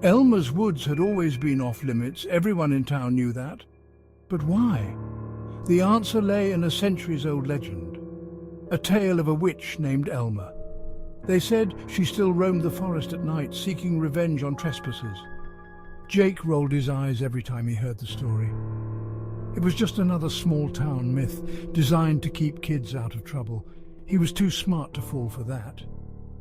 Elma's woods had always been off-limits, everyone in town knew that. But why? The answer lay in a centuries-old legend. A tale of a witch named Elma. They said she still roamed the forest at night, seeking revenge on trespassers. Jake rolled his eyes every time he heard the story. It was just another small-town myth, designed to keep kids out of trouble. He was too smart to fall for that.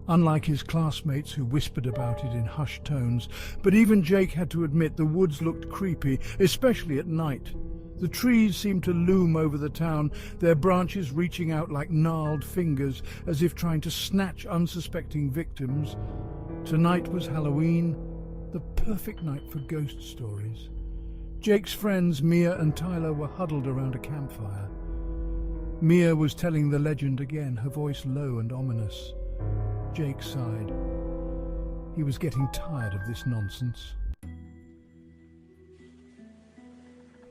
Unlike his classmates who whispered about it in hushed tones, but even Jake had to admit the woods looked creepy, especially at night. The trees seemed to loom over the town, their branches reaching out like gnarled fingers, as if trying to snatch unsuspecting victims. Tonight was Halloween, the perfect night for ghost stories. Jake's friends, Mia and Tyler, were huddled around a campfire. Mia was telling the legend again, her voice low and ominous. Jake sighed. He was getting tired of this nonsense.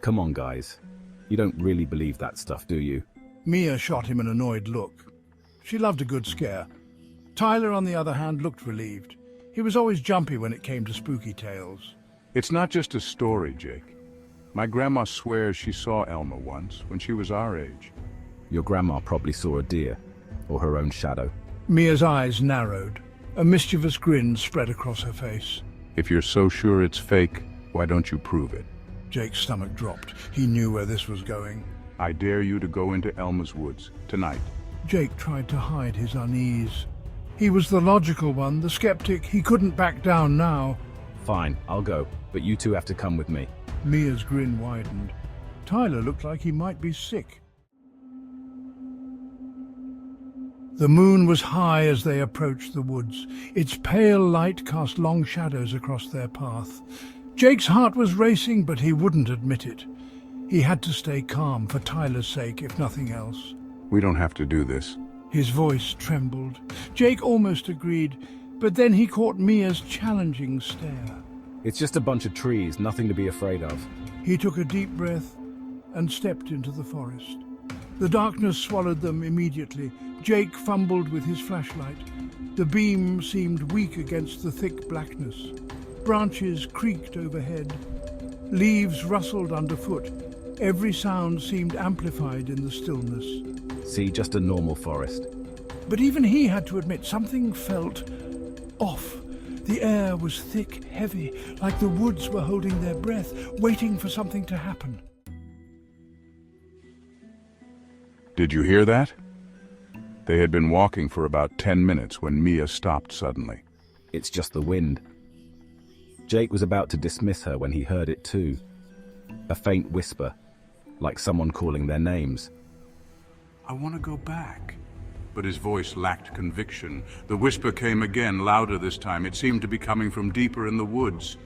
Come on, guys. You don't really believe that stuff, do you? Mia shot him an annoyed look. She loved a good scare. Tyler, on the other hand, looked relieved. He was always jumpy when it came to spooky tales. It's not just a story, Jake. My grandma swears she saw Elma once, when she was our age. Your grandma probably saw a deer, or her own shadow. Mia's eyes narrowed. A mischievous grin spread across her face. If you're so sure it's fake, why don't you prove it? Jake's stomach dropped. He knew where this was going. I dare you to go into Elma's woods, tonight. Jake tried to hide his unease. He was the logical one, the skeptic. He couldn't back down now. Fine, I'll go, but you two have to come with me. Mia's grin widened. Tyler looked like he might be sick. The moon was high as they approached the woods. Its pale light cast long shadows across their path. Jake's heart was racing, but he wouldn't admit it. He had to stay calm for Tyler's sake, if nothing else. We don't have to do this. His voice trembled. Jake almost agreed, but then he caught Mia's challenging stare. It's just a bunch of trees, nothing to be afraid of. He took a deep breath and stepped into the forest. The darkness swallowed them immediately. Jake fumbled with his flashlight. The beam seemed weak against the thick blackness. Branches creaked overhead. Leaves rustled underfoot. Every sound seemed amplified in the stillness. See, just a normal forest. But even he had to admit something felt off. The air was thick, heavy, like the woods were holding their breath, waiting for something to happen. Did you hear that? They had been walking for about 10 minutes when Mia stopped suddenly. It's just the wind. Jake was about to dismiss her when he heard it too. A faint whisper, like someone calling their names. I want to go back. But his voice lacked conviction. The whisper came again, louder this time. It seemed to be coming from deeper in the woods.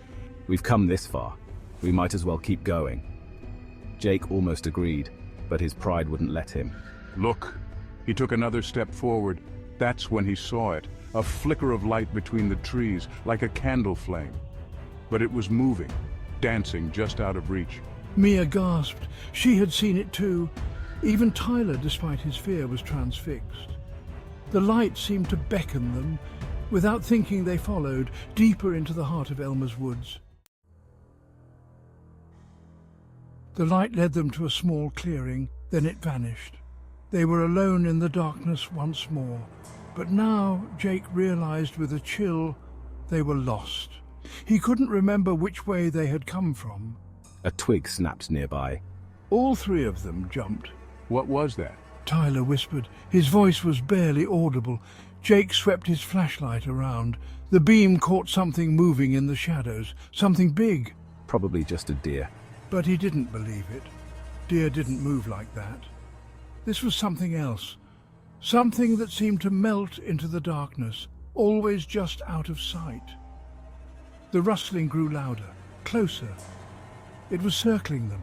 We've come this far. We might as well keep going. Jake almost agreed, but his pride wouldn't let him. Look. He took another step forward. That's when he saw it. A flicker of light between the trees, like a candle flame. But it was moving, dancing just out of reach. Mia gasped. She had seen it too. Even Tyler, despite his fear, was transfixed. The light seemed to beckon them. Without thinking, they followed, deeper into the heart of Elma's woods. The light led them to a small clearing, then it vanished. They were alone in the darkness once more. But now, Jake realized with a chill, they were lost. He couldn't remember which way they had come from. A twig snapped nearby. All three of them jumped. What was that? Tyler whispered. His voice was barely audible. Jake swept his flashlight around. The beam caught something moving in the shadows, something big. Probably just a deer. But he didn't believe it. Deer didn't move like that. This was something else. Something that seemed to melt into the darkness, always just out of sight. The rustling grew louder, closer. It was circling them.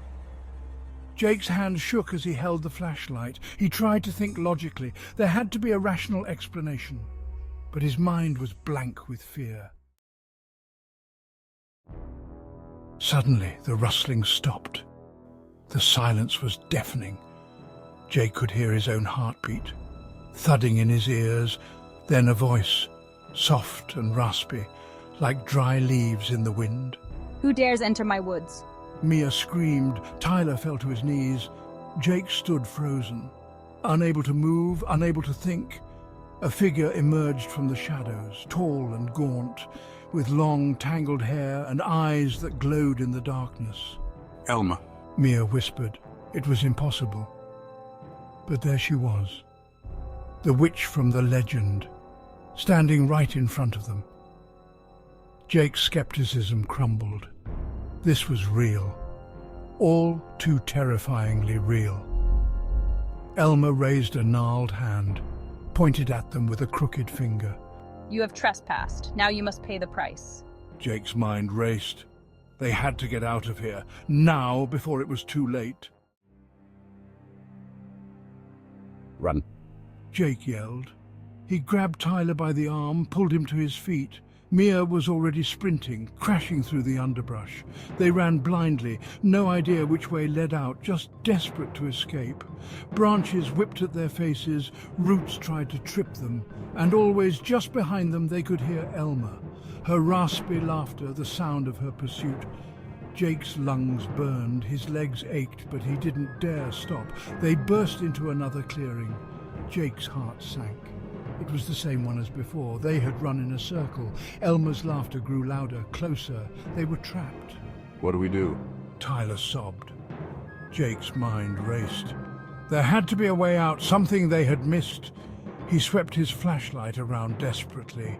Jake's hand shook as he held the flashlight. He tried to think logically. There had to be a rational explanation. But his mind was blank with fear. Suddenly, the rustling stopped. The silence was deafening. Jake could hear his own heartbeat, thudding in his ears, then a voice, soft and raspy, like dry leaves in the wind. Who dares enter my woods? Mia screamed. Tyler fell to his knees. Jake stood frozen, unable to move, unable to think. A figure emerged from the shadows, tall and gaunt, with long, tangled hair and eyes that glowed in the darkness. Elma. Mia whispered. It was impossible. But there she was, the witch from the legend, standing right in front of them. Jake's skepticism crumbled. This was real. All too terrifyingly real. Elma raised a gnarled hand, pointed at them with a crooked finger. You have trespassed. Now you must pay the price. Jake's mind raced. They had to get out of here, now, before it was too late. Run. Jake yelled. He grabbed Tyler by the arm, pulled him to his feet. Mia was already sprinting, crashing through the underbrush. They ran blindly, no idea which way led out, just desperate to escape. Branches whipped at their faces, roots tried to trip them, and always just behind them they could hear Elma, her raspy laughter, the sound of her pursuit. Jake's lungs burned, his legs ached, but he didn't dare stop. They burst into another clearing. Jake's heart sank. It was the same one as before. They had run in a circle. Elma's laughter grew louder, closer. They were trapped. What do we do? Tyler sobbed. Jake's mind raced. There had to be a way out, something they had missed. He swept his flashlight around desperately.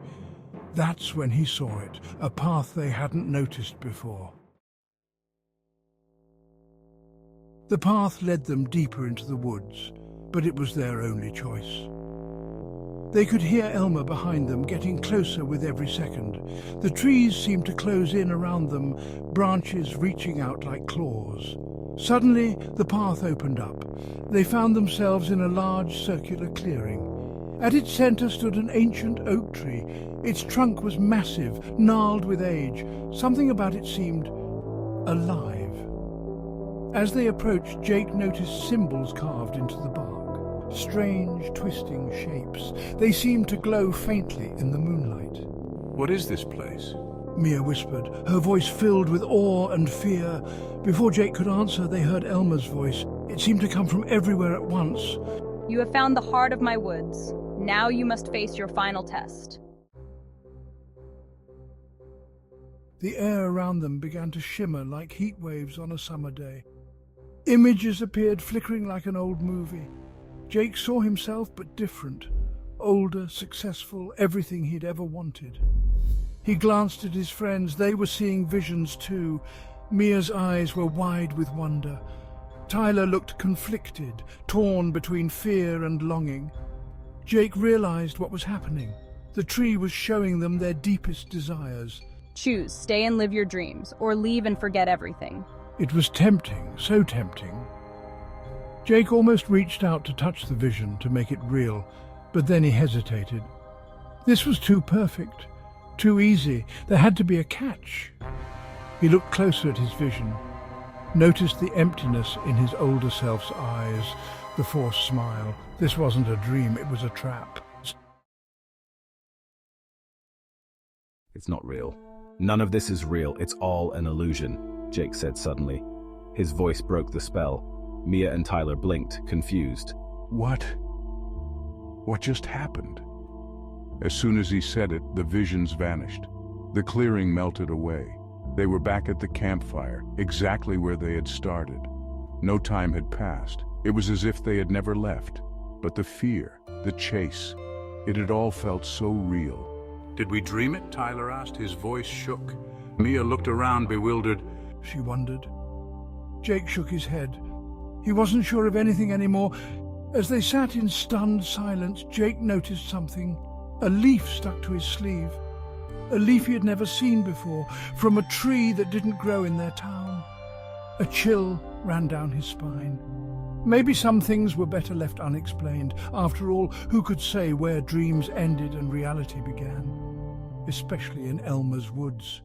That's when he saw it, a path they hadn't noticed before. The path led them deeper into the woods, but it was their only choice. They could hear Elma behind them, getting closer with every second. The trees seemed to close in around them, branches reaching out like claws. Suddenly, the path opened up. They found themselves in a large circular clearing. At its center stood an ancient oak tree. Its trunk was massive, gnarled with age. Something about it seemed alive. As they approached, Jake noticed symbols carved into the bark. Strange, twisting shapes. They seemed to glow faintly in the moonlight. What is this place? Mia whispered, her voice filled with awe and fear. Before Jake could answer, they heard Elma's voice. It seemed to come from everywhere at once. You have found the heart of my woods. Now you must face your final test. The air around them began to shimmer like heat waves on a summer day. Images appeared flickering like an old movie. Jake saw himself, but different. Older, successful, everything he'd ever wanted. He glanced at his friends. They were seeing visions too. Mia's eyes were wide with wonder. Tyler looked conflicted, torn between fear and longing. Jake realized what was happening. The tree was showing them their deepest desires. Choose, stay and live your dreams, or leave and forget everything. It was tempting, so tempting. Jake almost reached out to touch the vision, to make it real, but then he hesitated. This was too perfect, too easy. There had to be a catch. He looked closer at his vision, noticed the emptiness in his older self's eyes, the forced smile. This wasn't a dream, it was a trap. It's not real. None of this is real. It's all an illusion, Jake said suddenly. His voice broke the spell. Mia and Tyler blinked, confused. What? What just happened? As soon as he said it, the visions vanished. The clearing melted away. They were back at the campfire, exactly where they had started. No time had passed. It was as if they had never left. But the fear, the chase, it had all felt so real. Did we dream it? Tyler asked. His voice shook. Mia looked around, bewildered. She wondered. Jake shook his head. He wasn't sure of anything anymore. As they sat in stunned silence, Jake noticed something. A leaf stuck to his sleeve. A leaf he had never seen before, from a tree that didn't grow in their town. A chill ran down his spine. Maybe some things were better left unexplained. After all, who could say where dreams ended and reality began? Especially in Elma's woods.